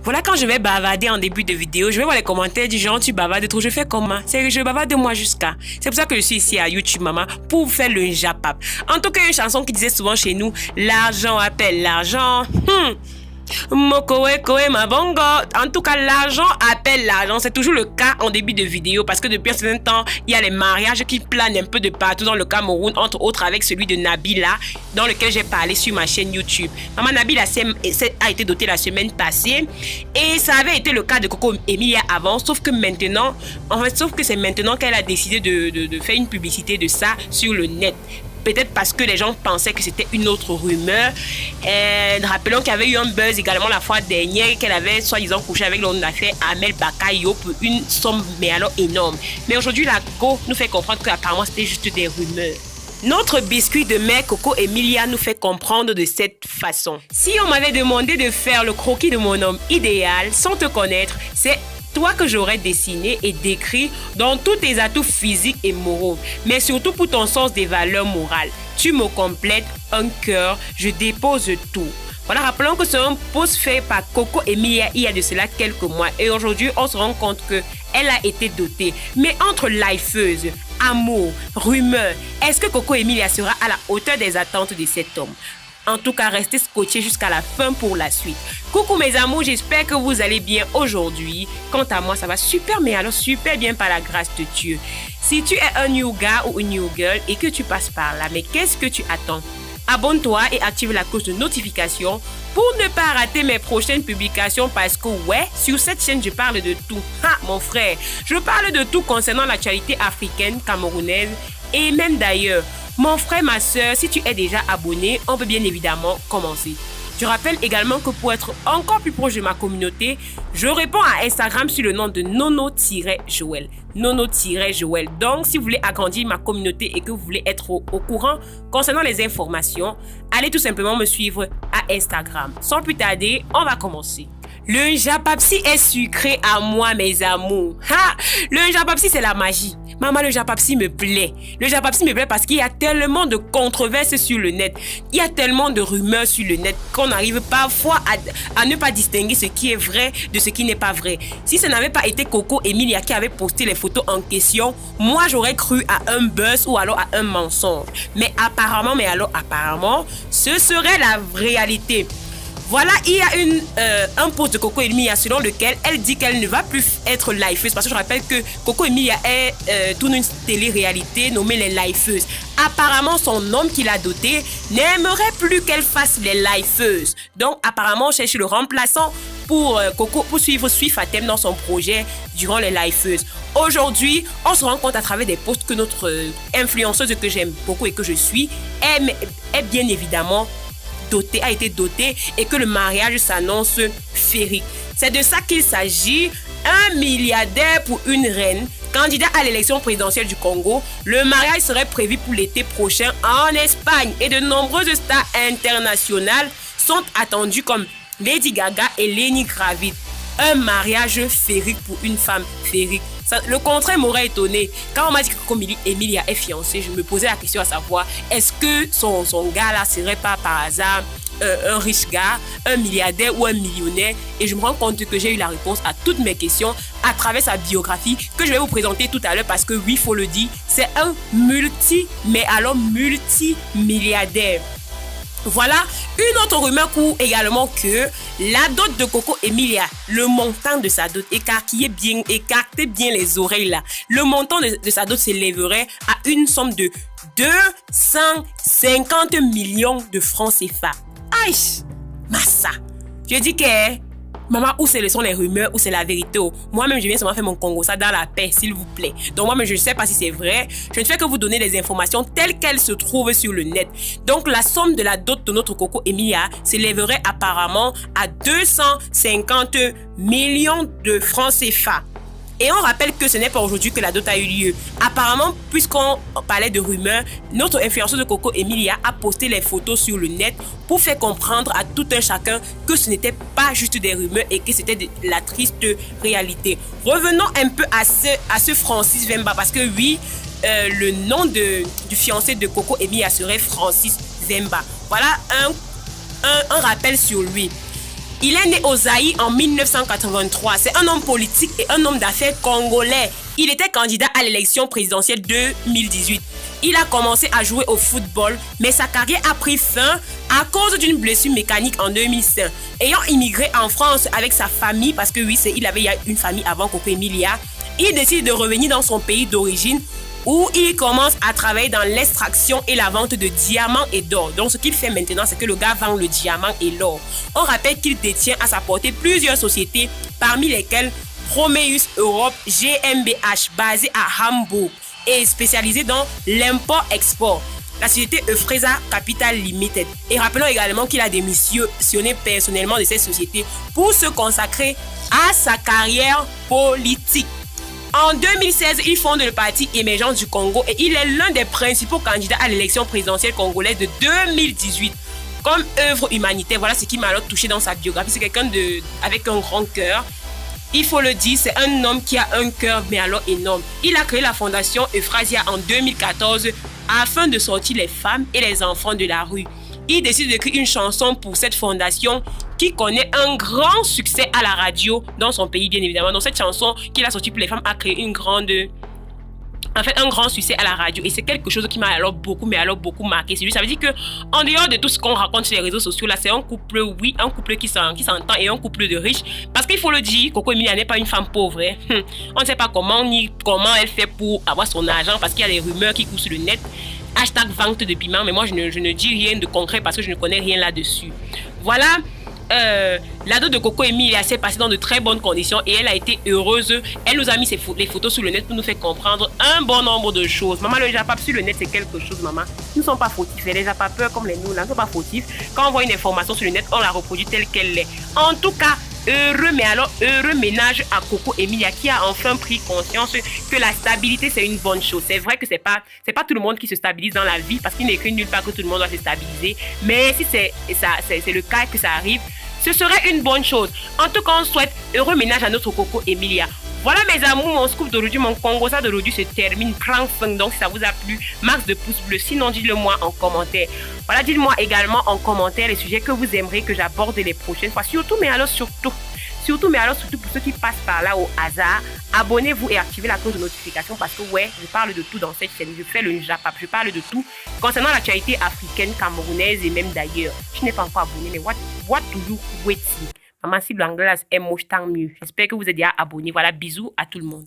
Voilà, quand je vais bavarder en début de vidéo, je vais voir les commentaires du genre, tu bavardes trop, je fais comment? C'est que je bavarde de moi jusqu'à. C'est pour ça que je suis ici à YouTube, maman, pour faire le Njapap. En tout cas, une chanson qui disait souvent chez nous, l'argent appelle l'argent. Mokowe koe ma bongo. En tout cas, l'argent appelle l'argent. C'est toujours le cas en début de vidéo parce que depuis un certain temps, il y a les mariages qui planent un peu de partout dans le Cameroun, entre autres avec celui de Nabila, dans lequel j'ai parlé sur ma chaîne YouTube. Maman Nabila a été dotée la semaine passée et ça avait été le cas de Coco Emilia avant, sauf que maintenant, c'est maintenant qu'elle a décidé de faire une publicité de ça sur le net. Peut-être parce que les gens pensaient que c'était une autre rumeur. Rappelons qu'il y avait eu un buzz également la fois dernière qu'elle avait soi-disant couché avec l'homme d'affaires Amel Bakayo pour une somme mais alors énorme. Mais aujourd'hui, la Go nous fait comprendre qu'apparemment c'était juste des rumeurs. Notre biscuit de mère Coco Emilia nous fait comprendre de cette façon. Si on m'avait demandé de faire le croquis de mon homme idéal sans te connaître, c'est toi que j'aurais dessiné et décrit dans tous tes atouts physiques et moraux, mais surtout pour ton sens des valeurs morales. Tu me complètes, un cœur, je dépose tout. Voilà, rappelons que c'est un post fait par Coco Emilia il y a de cela quelques mois et aujourd'hui on se rend compte qu'elle a été dotée. Mais entre lifeuse, amour, rumeur, est-ce que Coco Emilia sera à la hauteur des attentes de cet homme? En tout cas, restez scotchés jusqu'à la fin pour la suite. Coucou mes amours, j'espère que vous allez bien aujourd'hui. Quant à moi, ça va super, mais alors super bien par la grâce de Dieu. Si tu es un new gars ou une new girl et que tu passes par là, mais qu'est-ce que tu attends? Abonne-toi et active la cloche de notification pour ne pas rater mes prochaines publications parce que ouais, sur cette chaîne, je parle de tout. Mon frère, je parle de tout concernant l'actualité africaine, camerounaise et même d'ailleurs. Mon frère, ma soeur, si tu es déjà abonné, on peut bien évidemment commencer. Je rappelle également que pour être encore plus proche de ma communauté, je réponds à Instagram sur le nom de Nono-Joël. Nono-Joël. Donc, si vous voulez agrandir ma communauté et que vous voulez être au courant concernant les informations, allez tout simplement me suivre à Instagram. Sans plus tarder, on va commencer. Le Njapapsi est sucré à moi, mes amours. Le Njapapsi, c'est la magie. Maman, le Njapapsi me plaît. Le Njapapsi me plaît parce qu'il y a tellement de controverses sur le net. Il y a tellement de rumeurs sur le net qu'on arrive parfois à ne pas distinguer ce qui est vrai de ce qui n'est pas vrai. Si ce n'avait pas été Coco Emilia qui avait posté les photos en question, moi j'aurais cru à un buzz ou alors à un mensonge. Mais apparemment, ce serait la réalité. Voilà, il y a un post de Coco Emilia selon lequel elle dit qu'elle ne va plus être lifeuse parce que je rappelle que Coco Emilia est toute une télé-réalité nommée les lifeuses. Apparemment, son homme qui l'a dotée n'aimerait plus qu'elle fasse les lifeuses. Donc, apparemment, on cherche le remplaçant pour Coco pour suivre Fatem dans son projet durant les lifeuses. Aujourd'hui, on se rend compte à travers des posts que notre influenceuse que j'aime beaucoup et que je suis est bien évidemment a été doté et que le mariage s'annonce féerique. C'est de ça qu'il s'agit. Un milliardaire pour une reine, candidat à l'élection présidentielle du Congo. Le mariage serait prévu pour l'été prochain en Espagne et de nombreuses stars internationales sont attendues comme Lady Gaga et Lenny Kravitz. Un mariage féerique pour une femme féerique. Le contraire m'aurait étonné. Quand on m'a dit que Coco Emilia est fiancée, je me posais la question à savoir, est-ce que son gars là serait pas par hasard un riche gars, un milliardaire ou un millionnaire? Et je me rends compte que j'ai eu la réponse à toutes mes questions à travers sa biographie que je vais vous présenter tout à l'heure parce que oui, il faut le dire, c'est un multimilliardaire. Voilà, une autre rumeur court également que la dot de Coco Emilia, le montant de sa dot, écartez bien les oreilles là, le montant de sa dot s'élèverait à une somme de 250 millions de francs CFA. Aïe, massa. Je dis que, maman, où sont les rumeurs, où c'est la vérité? Moi-même, je viens seulement faire mon Congo, ça dans la paix, s'il vous plaît. Donc moi-même, je ne sais pas si c'est vrai. Je ne fais que vous donner des informations telles qu'elles se trouvent sur le net. Donc la somme de la dot de notre Coco Emilia s'élèverait apparemment à 250 millions de francs CFA. Et on rappelle que ce n'est pas aujourd'hui que la dot a eu lieu. Apparemment, puisqu'on parlait de rumeurs, notre influenceuse de Coco Emilia a posté les photos sur le net pour faire comprendre à tout un chacun que ce n'était pas juste des rumeurs et que c'était de la triste réalité. Revenons un peu à ce Francis Vemba parce que oui, le nom du fiancé de Coco Emilia serait Francis Vemba. Voilà un rappel sur lui. Il est né au Zaïre en 1983. C'est un homme politique et un homme d'affaires congolais. Il était candidat à l'élection présidentielle 2018. Il a commencé à jouer au football, mais sa carrière a pris fin à cause d'une blessure mécanique en 2005. Ayant immigré en France avec sa famille, parce que oui, il avait une famille avant Coco Emilia, il décide de revenir dans son pays d'origine où il commence à travailler dans l'extraction et la vente de diamants et d'or. Donc, ce qu'il fait maintenant, c'est que le gars vend le diamant et l'or. On rappelle qu'il détient à sa portée plusieurs sociétés, parmi lesquelles Promeus Europe GmbH, basée à Hambourg et spécialisée dans l'import-export. La société Eufresa Capital Limited. Et rappelons également qu'il a démissionné personnellement de cette société pour se consacrer à sa carrière politique. En 2016, il fonde le parti émergent du Congo et il est l'un des principaux candidats à l'élection présidentielle congolaise de 2018. Comme œuvre humanitaire, voilà ce qui m'a alors touché dans sa biographie. C'est quelqu'un avec un grand cœur. Il faut le dire, c'est un homme qui a un cœur, mais alors énorme. Il a créé la fondation Euphrasia en 2014 afin de sortir les femmes et les enfants de la rue. Il décide d'écrire une chanson pour cette fondation qui connaît un grand succès à la radio dans son pays, bien évidemment. Donc cette chanson qu'il a sortie pour les femmes a créé un grand succès à la radio. Et c'est quelque chose qui m'a alors beaucoup marqué. Ça veut dire que en dehors de tout ce qu'on raconte sur les réseaux sociaux, là, c'est un couple, oui, un couple qui s'entend et un couple de riches. Parce qu'il faut le dire, Coco Emilia n'est pas une femme pauvre. Hein. On ne sait pas comment elle fait pour avoir son argent parce qu'il y a des rumeurs qui courent sur le net. Hashtag vente de piment, mais moi je ne dis rien de concret parce que je ne connais rien là-dessus. Voilà, la dot de Coco Emilia s'est passée dans de très bonnes conditions et elle a été heureuse. Elle nous a mis les photos sur le net pour nous faire comprendre un bon nombre de choses. Maman, le japap sur le net, c'est quelque chose, maman. Nous ne sommes pas fautifs. Les japapeurs comme les nous, là, ne sont pas fautifs. Quand on voit une information sur le net, on la reproduit telle qu'elle est. En tout cas, heureux ménage à Coco Emilia qui a enfin pris conscience que la stabilité c'est une bonne chose. C'est vrai que c'est pas tout le monde qui se stabilise dans la vie parce qu'il n'est écrit nulle part que tout le monde doit se stabiliser. Mais si c'est le cas que ça arrive, ce serait une bonne chose. En tout cas, on souhaite heureux ménage à notre Coco Emilia. Voilà mes amours, mon scoop d'aujourd'hui, mon Congosa d'aujourd'hui se termine, prend fin. Donc si ça vous a plu, max de pouces bleus, sinon dites-le moi en commentaire. Voilà, dites-moi également en commentaire les sujets que vous aimeriez que j'aborde les prochaines fois. Surtout pour ceux qui passent par là au hasard, abonnez-vous et activez la cloche de notification parce que ouais, je parle de tout dans cette chaîne. Je fais le japap, je parle de tout concernant l'actualité africaine, camerounaise et même d'ailleurs. Je n'ai pas encore abonné, mais what do you waiting? Maman, si l'anglaise est moche, tant mieux. J'espère que vous êtes déjà abonnés. Voilà, bisous à tout le monde.